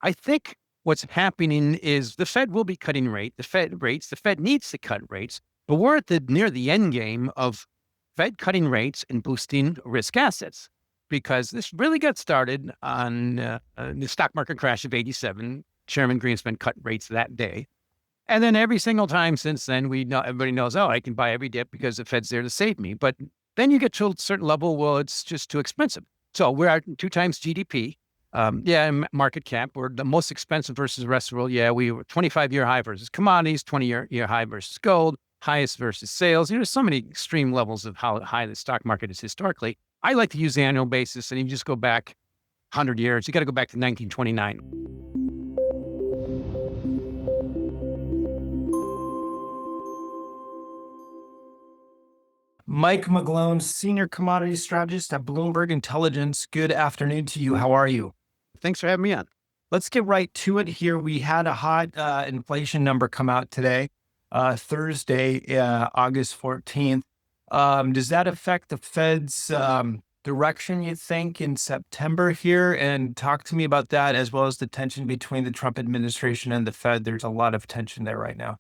I think what's happening is the Fed will be cutting the Fed rates. The Fed needs to cut rates, but we're at near the end game of Fed cutting rates and boosting risk assets because this really got started on the stock market crash of '87. Chairman Greenspan cut rates that day. And then every single time since then, everybody knows, oh, I can buy every dip because the Fed's there to save me. But then you get to a certain level, well, it's just too expensive. So we're at 2 times GDP. Market cap, we're the most expensive versus the rest of the world. Yeah, we were 25-year high versus commodities, 20-year high versus gold, highest versus sales. There's so many extreme levels of how high the stock market is historically. I like to use the annual basis, and you just go back 100 years. You got to go back to 1929. Mike McGlone, Senior Commodity Strategist at Bloomberg Intelligence. Good afternoon to you. How are you? Thanks for having me on. Let's get right to it here. We had a hot inflation number come out today, Thursday, August 14th. Does that affect the Fed's direction, you think, in September here? And talk to me about that, as well as the tension between the Trump administration and the Fed. There's a lot of tension there right now.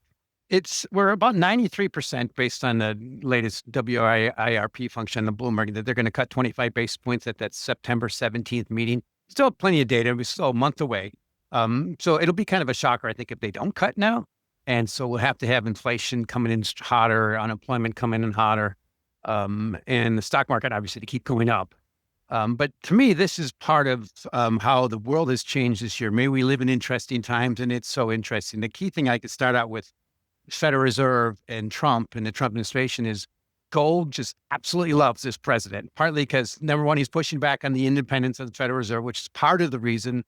We're about 93% based on the latest WIRP function, the Bloomberg, that they're going to cut 25 basis points at that September 17th meeting. Still plenty of data. We're still a month away. So it'll be kind of a shocker, I think, if they don't cut now. And so we'll have to have inflation coming in hotter, unemployment coming in hotter, and the stock market, obviously, to keep going up. But to me, this is part of how the world has changed this year. May we live in interesting times, and it's so interesting. The key thing I could start out with Federal Reserve and Trump and the Trump administration is gold just absolutely loves this president, partly because, number one, he's pushing back on the independence of the Federal Reserve, which is part of the reason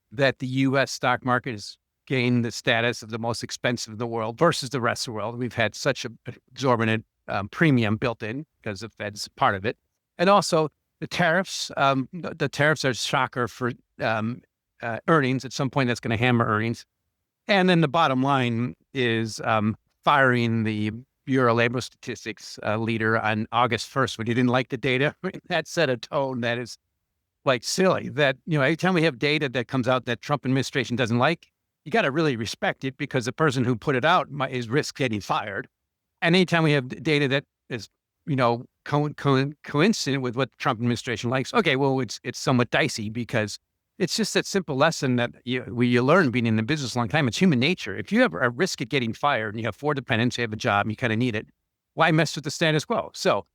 that the U.S. stock market has gained the status of the most expensive in the world versus the rest of the world. We've had such an exorbitant premium built in because the Fed's part of it. And also the tariffs. The tariffs are a shocker for earnings. At some point, that's going to hammer earnings. And then the bottom line is firing the Bureau of Labor Statistics leader on August 1st when he didn't like the data. That set a tone that is like silly. That, every time we have data that comes out that Trump administration doesn't like, you got to really respect it because the person who put it out is risk getting fired. And anytime we have data that is, coincident with what the Trump administration likes, okay, well, it's somewhat dicey because it's just that simple lesson that you learn being in the business a long time. It's human nature. If you have a risk at getting fired and you have 4 dependents, you have a job, and you kind of need it, why mess with the status quo? So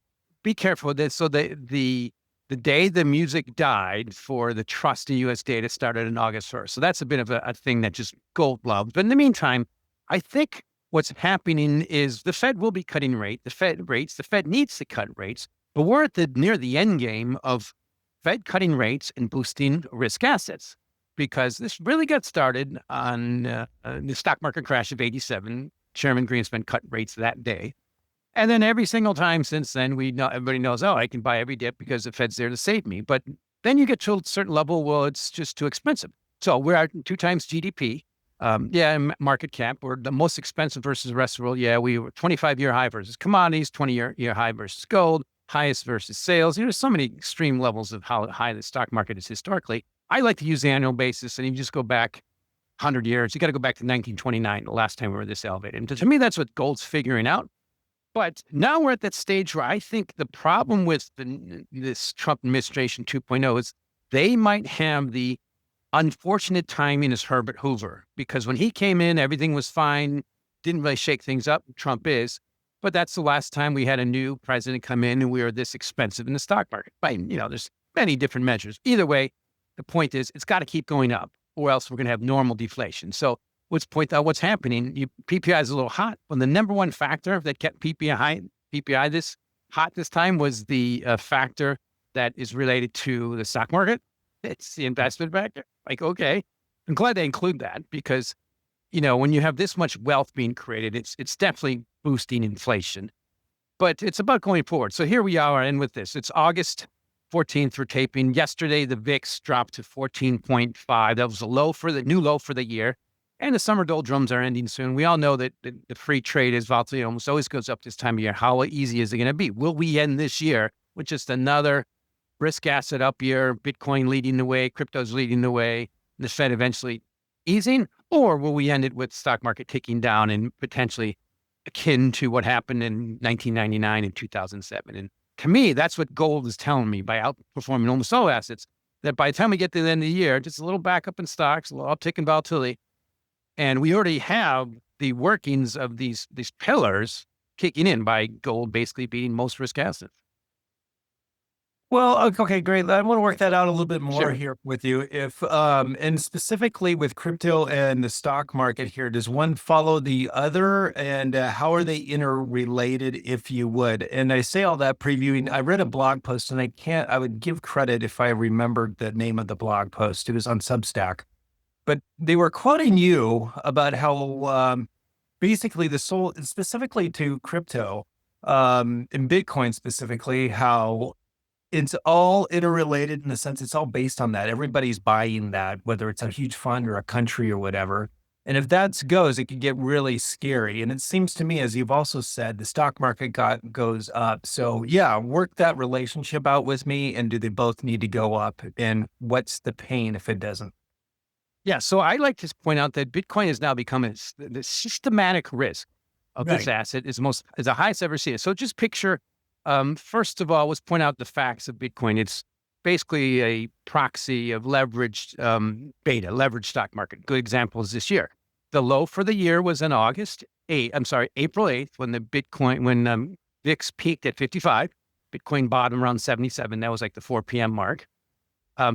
be careful with this. So the day the music died for the trust in U.S. data started on August 1st. So that's a bit of a thing that just gold loves. But in the meantime, I think what's happening is the Fed will be cutting the Fed rates. The Fed needs to cut rates, but we're at near the end game of Fed cutting rates and boosting risk assets because this really got started on the stock market crash of '87. Chairman Greenspan cut rates that day. And then every single time since then, everybody knows, oh, I can buy every dip because the Fed's there to save me. But then you get to a certain level, well, it's just too expensive. So we're at 2 times GDP. Market cap, we're the most expensive versus the rest of the world. Yeah, we were 25-year high versus commodities, 20-year high versus gold, highest versus sales. There's so many extreme levels of how high the stock market is historically. I like to use the annual basis, and you just go back 100 years. You got to go back to 1929, the last time we were this elevated. And to me, that's what gold's figuring out. But now we're at that stage where I think the problem with this Trump administration 2.0 is they might have the unfortunate timing as Herbert Hoover, because when he came in, everything was fine, didn't really shake things up. Trump is. But that's the last time we had a new president come in and we were this expensive in the stock market. But, there's many different measures. Either way, the point is it's got to keep going up or else we're going to have normal deflation. So let's point out what's happening. PPI is a little hot. Well, the number one factor that kept PPI this hot this time was the factor that is related to the stock market. It's the investment factor. Like, okay, I'm glad they include that because, when you have this much wealth being created, it's definitely boosting inflation. But it's about going forward. So here we are, and with this, it's August 14th. We're taping. Yesterday, the VIX dropped to 14.5. That was the new low for the year. And the summer doldrums are ending soon. We all know that the free trade is volatile. It almost always goes up this time of year. How easy is it going to be? Will we end this year with just another risk asset up year, Bitcoin leading the way, crypto's leading the way, the Fed eventually easing, or will we end it with stock market ticking down and potentially akin to what happened in 1999 and 2007? And to me, that's what gold is telling me by outperforming almost all assets, that by the time we get to the end of the year, just a little backup in stocks, a little uptick in volatility, and we already have the workings of these pillars kicking in by gold basically beating most risk assets. Well, okay, great. I want to work that out a little bit more Sure. here with you. If and specifically with crypto and the stock market here, does one follow the other, and how are they interrelated, if you would? And I say all that previewing. I read a blog post, and I would give credit if I remembered the name of the blog post. It was on Substack, but they were quoting you about how basically the soul, specifically to crypto, and Bitcoin specifically, how it's all interrelated in the sense it's all based on that. Everybody's buying that, whether it's a huge fund or a country or whatever. And if that goes, it can get really scary. And it seems to me, as you've also said, the stock market goes up. So yeah, work that relationship out with me. And do they both need to go up? And what's the pain if it doesn't? Yeah. So I like to point out that Bitcoin has now become the systematic risk of this Right. asset is the highest ever seen. So just picture, first of all, let's point out the facts of Bitcoin. It's basically a proxy of leveraged beta, leveraged stock market. Good example is this year. The low for the year was in April 8th, when VIX peaked at 55. Bitcoin bottomed around 77. That was like the 4 p.m. mark.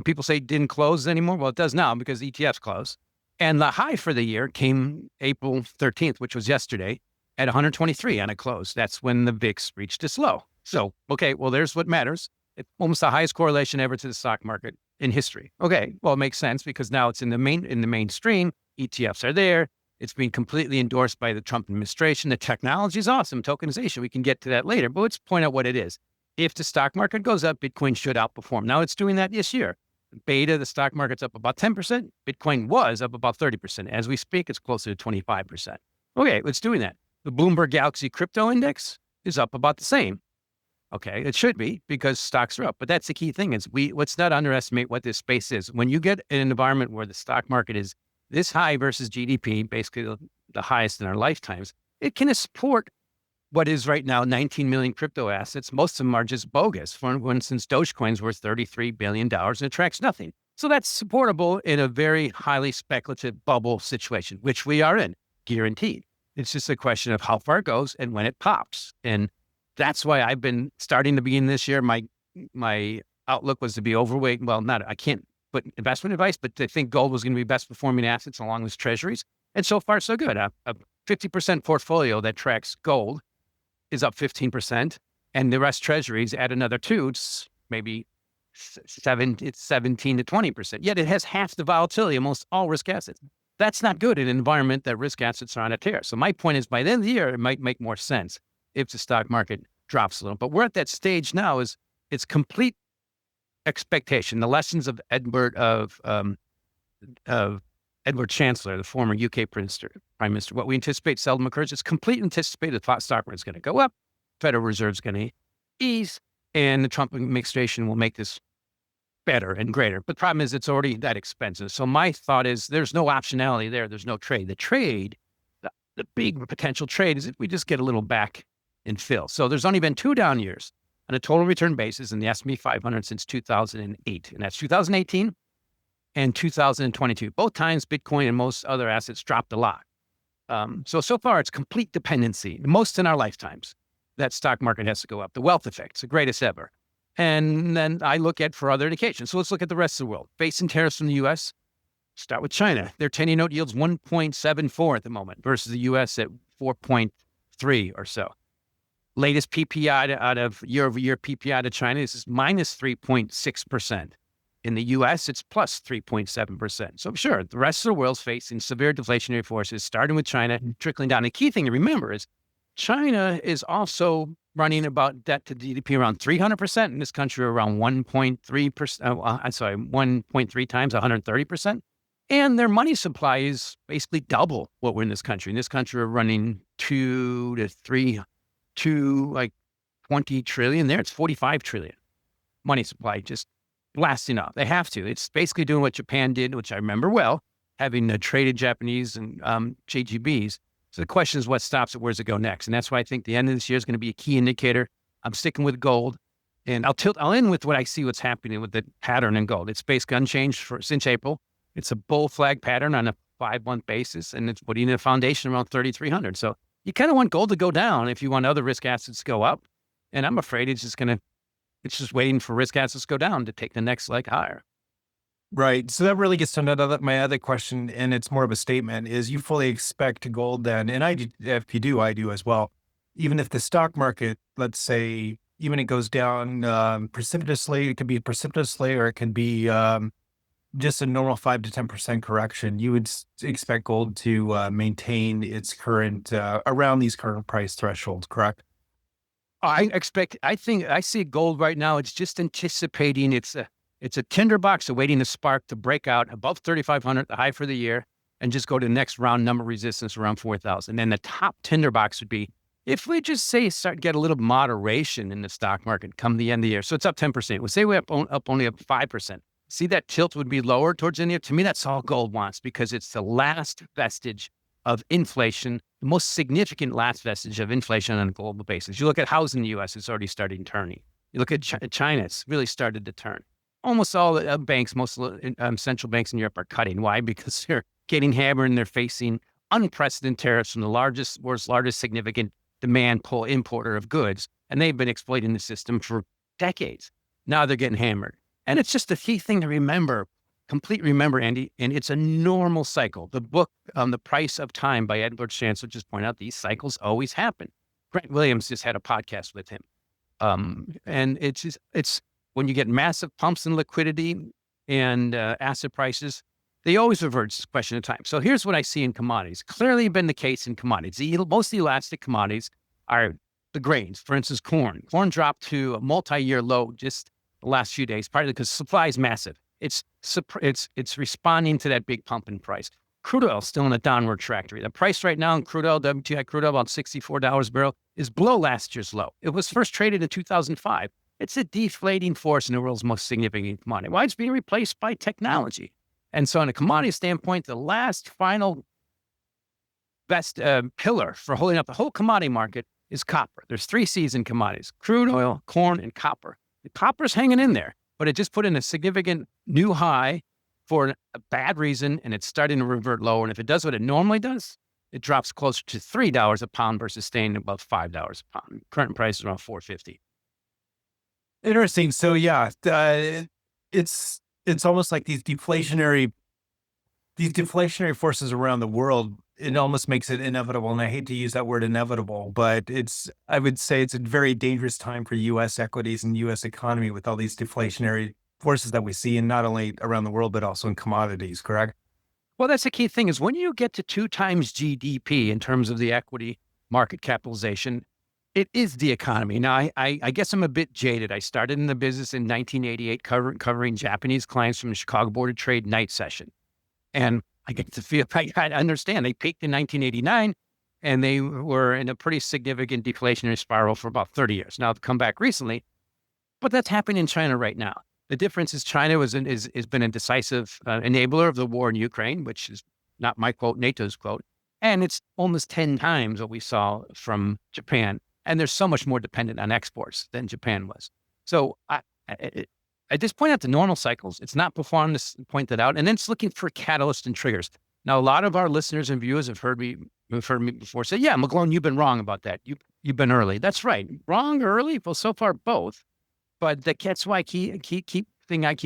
People say it didn't close anymore. Well, it does now because ETFs close. And the high for the year came April 13th, which was yesterday, at 123 on a close. That's when the VIX reached its low. So, okay, well, there's what matters. It's almost the highest correlation ever to the stock market in history. Okay, well, it makes sense because now it's in the mainstream. ETFs are there. It's being completely endorsed by the Trump administration. The technology is awesome. Tokenization, we can get to that later, but let's point out what it is. If the stock market goes up, Bitcoin should outperform. Now it's doing that this year. Beta, the stock market's up about 10%. Bitcoin was up about 30%. As we speak, it's closer to 25%. Okay, it's doing that. The Bloomberg Galaxy Crypto Index is up about the same. Okay, it should be because stocks are up. But that's the key thing is let's not underestimate what this space is. When you get an environment where the stock market is this high versus GDP, basically the highest in our lifetimes, it can support what is right now 19 million crypto assets. Most of them are just bogus. For instance, Dogecoin's worth $33 billion and attracts nothing. So that's supportable in a very highly speculative bubble situation, which we are in, guaranteed. It's just a question of how far it goes and when it pops. And that's why I've been starting the beginning this year. My outlook was to be overweight. Well, I can't put investment advice, but I think gold was going to be best performing assets along with treasuries. And so far, so good. A 50% portfolio that tracks gold is up 15%, and the rest treasuries add another 2, it's maybe 17 to 20%. Yet it has half the volatility of most all risk assets. That's not good in an environment that risk assets are on a tear. So my point is, by the end of the year, it might make more sense if the stock market drops a little. But we're at that stage now is it's complete expectation. The lessons of Edward Chancellor, the former UK Prime Minister, what we anticipate seldom occurs. It's completely anticipated the stock market is going to go up, Federal Reserve is going to ease, and the Trump administration will make this better and greater. But the problem is it's already that expensive. So my thought is there's no optionality there. There's no trade. The big potential trade is if we just get a little back and fill. So there's only been 2 down years on a total return basis in the S&P 500 since 2008. And that's 2018 and 2022. Both times Bitcoin and most other assets dropped a lot. So far it's complete dependency, most in our lifetimes, that stock market has to go up. The wealth effect's the greatest ever. And then I look at for other indications. So let's look at the rest of the world. Facing tariffs from the U.S., start with China. Their 10-year note yields 1.74 at the moment versus the U.S. at 4.3 or so. Latest PPI out of year-over-year PPI to China is minus 3.6%. In the U.S., it's plus 3.7%. So sure, the rest of the world's facing severe deflationary forces, starting with China, trickling down. The key thing to remember is China is also running about debt to GDP around 300%. In this country, around 1.3%. 1.3 times 130%. And their money supply is basically double what we're in this country. In this country, we're running 2 to like 20 trillion. There, it's 45 trillion. Money supply just blasting off. They have to. It's basically doing what Japan did, which I remember well, having traded Japanese and JGBs. So the question is what stops it? Where's it go next? And that's why I think the end of this year is going to be a key indicator. I'm sticking with gold. And I'll end with what I see what's happening with the pattern in gold. It's basically unchanged since April. It's a bull flag pattern on a 5-month basis, and it's putting a foundation around 3,300. So you kind of want gold to go down if you want other risk assets to go up. And I'm afraid it's just waiting for risk assets to go down to take the next leg higher. Right. So that really gets to my other question, and it's more of a statement, is you fully expect gold then, and I do, if you do, I do as well. Even if the stock market, let's say, even it goes down precipitously, it could be precipitously, or it can be just a normal 5 to 10% correction, you would expect gold to maintain its current, around these current price thresholds, correct? I think I see gold right now. It's just anticipating. It's a tinderbox awaiting a spark to break out above 3,500, the high for the year, and just go to the next round number resistance around 4,000. And the top tinderbox would be if we just get a little moderation in the stock market come the end of the year. So it's up 10%. We'll say we're up only up 5%. See, that tilt would be lower towards the end of the year. To me, that's all gold wants because it's the last vestige of inflation, the most significant last vestige of inflation on a global basis. You look at housing in the U.S., it's already starting turning. You look at China, it's really started to turn. Almost all the banks, most central banks in Europe are cutting. Why? Because they're getting hammered and they're facing unprecedented tariffs from the world's largest significant demand pull importer of goods. And they've been exploiting the system for decades. Now they're getting hammered. And it's just a key thing to remember, Andy, and it's a normal cycle. The book, The Price of Time by Edward Chancellor just pointed out these cycles always happen. Grant Williams just had a podcast with him. And it's when you get massive pumps in liquidity and asset prices, they always revert. It's a question of time. So here's what I see in commodities. Clearly been the case in commodities. The most elastic commodities are the grains. For instance, corn. Corn dropped to a multi-year low just the last few days, partly because supply is massive. It's responding to that big pump in price. Crude oil still in a downward trajectory. The price right now in crude oil, WTI crude oil, about $64 a barrel, is below last year's low. It was first traded in 2005. It's a deflating force in the world's most significant commodity. Why? It's being replaced by technology. And so on a commodity standpoint, the last final best pillar for holding up the whole commodity market is copper. There's 3 C's in commodities: crude oil, corn, and copper. The copper's hanging in there, but it just put in a significant new high for a bad reason, and it's starting to revert lower. And if it does what it normally does, it drops closer to $3 a pound versus staying above $5 a pound. Current price is around $4.50. Interesting. So yeah, it's almost like these deflationary forces around the world. It almost makes it inevitable, and I hate to use that word inevitable, but I would say it's a very dangerous time for U.S. equities and U.S. economy with all these deflationary forces that we see, and not only around the world but also in commodities. Correct? Well, that's the key thing is when you get to 2 times GDP in terms of the equity market capitalization, it is the economy. Now, I guess I'm a bit jaded. I started in the business in 1988 covering Japanese clients from the Chicago Board of Trade night session. And I get to feel, I understand, they peaked in 1989 and they were in a pretty significant deflationary spiral for about 30 years. Now, they've come back recently, but that's happening in China right now. The difference is China has been a decisive enabler of the war in Ukraine, which is not my quote, NATO's quote. And it's almost 10 times what we saw from Japan. And they're so much more dependent on exports than Japan was. So I just point out the normal cycles. It's not performed to point that out. And then it's looking for catalysts and triggers. Now, a lot of our listeners and viewers have heard me before say, yeah, McGlone, you've been wrong about that. You've been early. That's right. Wrong or early? Well, so far, both. But that's why I keep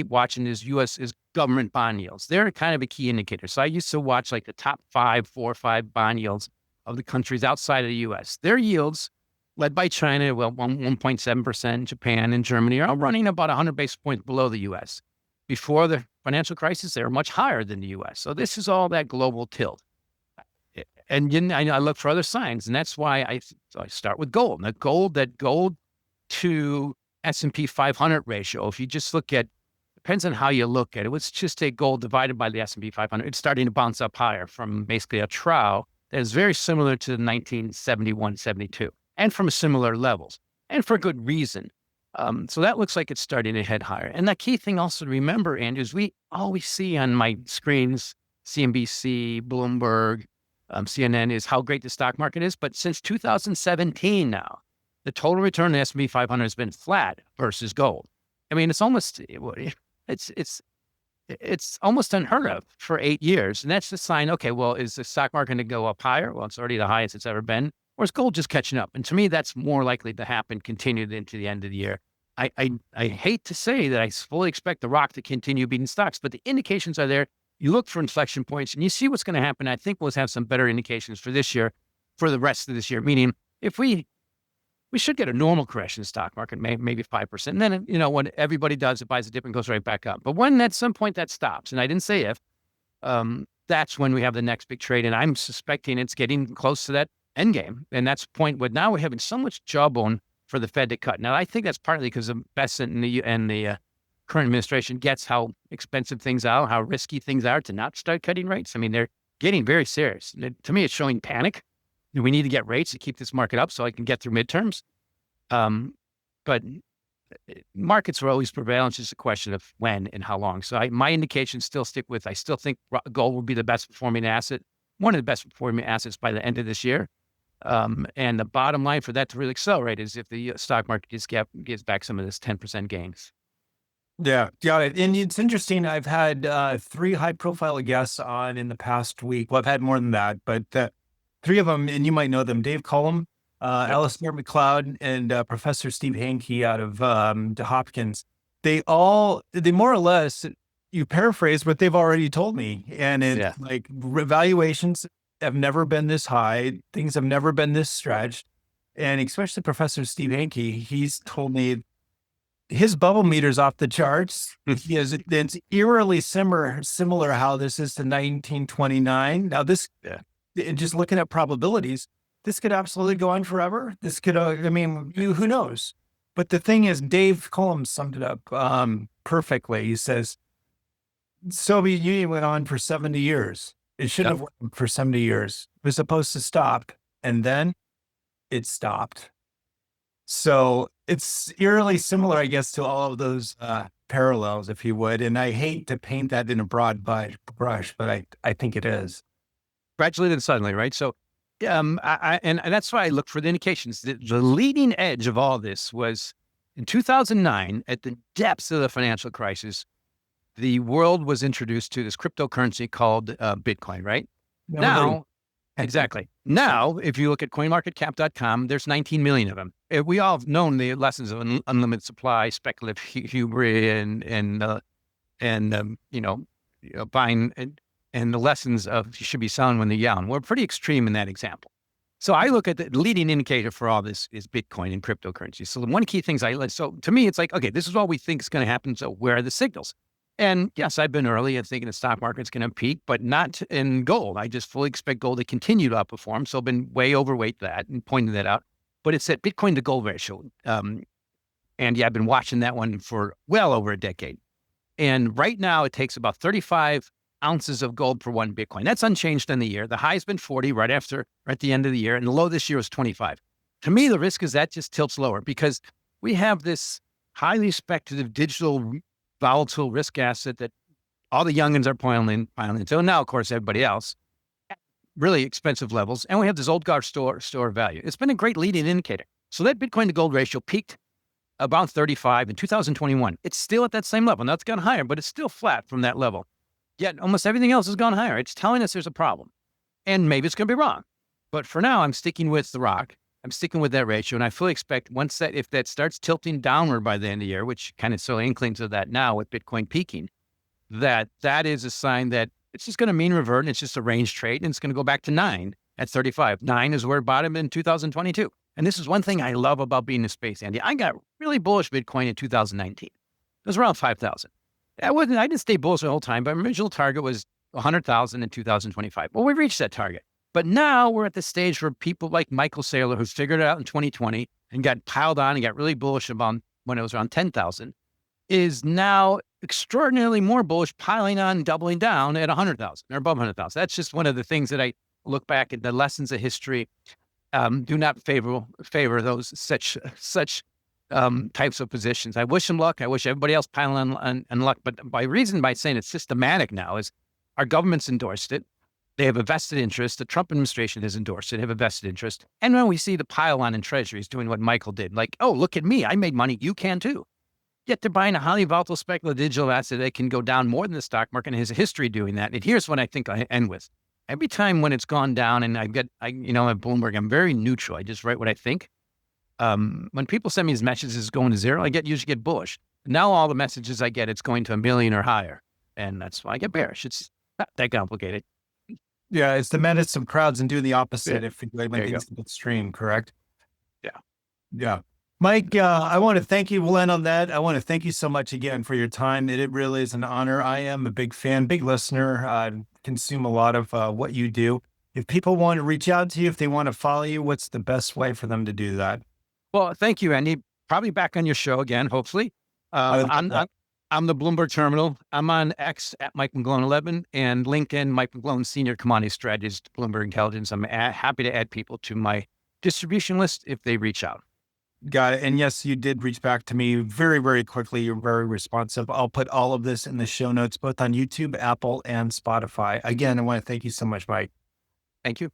watching is U.S. is government bond yields. They're kind of a key indicator. So I used to watch like the top 4 or 5 bond yields of the countries outside of the U.S. Their yields, led by China, 1.7%, Japan and Germany, are all running about 100 basis points below the U.S. Before the financial crisis, they were much higher than the U.S. So this is all that global tilt. And I look for other signs, and that's why I start with gold. That gold to S&P 500 ratio, if you just look at, depends on how you look at it. Let's just take gold divided by the S&P 500. It's starting to bounce up higher from basically a trough that is very similar to 1971, 72. And from similar levels, and for good reason. So that looks like it's starting to head higher. And the key thing also to remember, Andrew, is we always see on my screens CNBC, Bloomberg, CNN is how great the stock market is. But since 2017 now, the total return on the S&P 500 has been flat versus gold. I mean, it's almost almost unheard of for 8 years. And that's the sign, okay, well, is the stock market going to go up higher? Well, it's already the highest it's ever been. Or is gold just catching up? And to me, that's more likely to happen, continued into the end of the year. I hate to say that I fully expect the rock to continue beating stocks, but the indications are there. You look for inflection points and you see what's going to happen. I think we'll have some better indications for this year, for the rest of this year, meaning if we should get a normal correction in the stock market, maybe 5%. And then, when everybody does, it buys a dip and goes right back up. But when at some point that stops, and I didn't say if, that's when we have the next big trade. And I'm suspecting it's getting close to that endgame. And that's the point where now we're having so much jawbone for the Fed to cut. Now, I think that's partly because of Bessent and the current administration gets how expensive things are, how risky things are to not start cutting rates. I mean, they're getting very serious. To me, it's showing panic. We need to get rates to keep this market up so I can get through midterms. But markets will always prevail. It's just a question of when and how long. So my indications still stick with, I still think gold will be the best performing asset, one of the best performing assets by the end of this year. And the bottom line for that to really accelerate is if the stock market just gives back some of this 10% gains. Yeah, got it. And it's interesting. I've had 3 high-profile guests on in the past week. Well, I've had more than that, but 3 of them, and you might know them: Dave Cullum, Alistair McLeod, and Professor Steve Hanke out of Hopkins. They more or less, you paraphrase what they've already told me, and it's like valuations have never been this high. Things have never been this stretched. And especially Professor Steve Hanke, he's told me his bubble meter's off the charts. It's eerily similar how this is to 1929. Now just looking at probabilities, this could absolutely go on forever. This could, who knows? But the thing is, Dave Cullum summed it up perfectly. He says, Soviet Union went on for 70 years. It shouldn't have went for 70 years. It was supposed to stop, and then it stopped. So it's eerily similar, I guess, to all of those parallels, if you would. And I hate to paint that in a broad brush, but I think it is. Gradually and suddenly, right? So, and that's why I look for the indications. The leading edge of all this was in 2009, at the depths of the financial crisis, the world was introduced to this cryptocurrency called Bitcoin, right? Now, exactly. Now, if you look at coinmarketcap.com, there's 19 million of them. We all have known the lessons of unlimited supply, speculative hubris, and buying, and the lessons of you should be selling when they're young. We're pretty extreme in that example. So I look at the leading indicator for all this is Bitcoin and cryptocurrency. So the one key things so to me, it's like, okay, this is what we think is going to happen. So where are the signals? And yes, I've been early in thinking the stock market's going to peak, but not in gold. I just fully expect gold to continue to outperform. So I've been way overweight that and pointing that out. But it's that Bitcoin to gold ratio. And I've been watching that one for well over a decade. And right now it takes about 35 ounces of gold per 1 Bitcoin. That's unchanged in the year. The high's been 40 right at the end of the year. And the low this year was 25. To me, the risk is that just tilts lower because we have this highly speculative digital volatile risk asset that all the youngins are piling into. And now, of course, everybody else, really expensive levels. And we have this old guard store value. It's been a great leading indicator. So that Bitcoin to gold ratio peaked about 35 in 2021. It's still at that same level. Now it's gone higher, but it's still flat from that level. Yet almost everything else has gone higher. It's telling us there's a problem. And maybe it's going to be wrong. But for now, I'm sticking with the rock. I'm sticking with that ratio. And I fully expect if that starts tilting downward by the end of the year, which kind of so inklings of that now with Bitcoin peaking, that is a sign that it's just going to mean revert. And it's just a range trade. And it's going to go back to 9 at 35. 9 is where it bottomed in 2022. And this is one thing I love about being in the space, Andy. I got really bullish Bitcoin in 2019. It was around 5,000. I didn't stay bullish the whole time, but my original target was 100,000 in 2025. Well, we reached that target. But now we're at the stage where people like Michael Saylor, who figured it out in 2020 and got piled on and got really bullish about when it was around 10,000, is now extraordinarily more bullish, piling on, doubling down at 100,000 or above 100,000. That's just one of the things that I look back at the lessons of history. Do not favor those such types of positions. I wish them luck. I wish everybody else piling on luck. But by saying it's systematic now is Our government's endorsed it. They have a vested interest. The Trump administration has endorsed it, have a vested interest. And when we see the pile on in treasuries doing what Michael did, like, oh, look at me, I made money, you can too. Yet they're buying a highly volatile speculative digital asset that can go down more than the stock market and has a history doing that. And here's what I think I end with. Every time when it's gone down and at Bloomberg, I'm very neutral. I just write what I think. When people send me these messages going to zero, usually get bullish. Now all the messages I get, it's going to 1 million or higher. And that's why I get bearish. It's not that complicated. Yeah, it's to manage some crowds and do the opposite if when There you things get extreme, correct? Yeah. Yeah. Mike, I want to thank you. We'll end on that. I want to thank you so much again for your time. It really is an honor. I am a big fan, big listener, consume a lot of what you do. If people want to reach out to you, if they want to follow you, what's the best way for them to do that? Well, thank you, Andy. Probably back on your show again, hopefully. I'm the Bloomberg Terminal. I'm on X at Mike McGlone 11 and LinkedIn, Mike McGlone, Senior Commodity Strategist, Bloomberg Intelligence. I'm happy to add people to my distribution list if they reach out. Got it. And yes, you did reach back to me very, very quickly. You're very responsive. I'll put all of this in the show notes, both on YouTube, Apple, and Spotify. Again, I want to thank you so much, Mike. Thank you.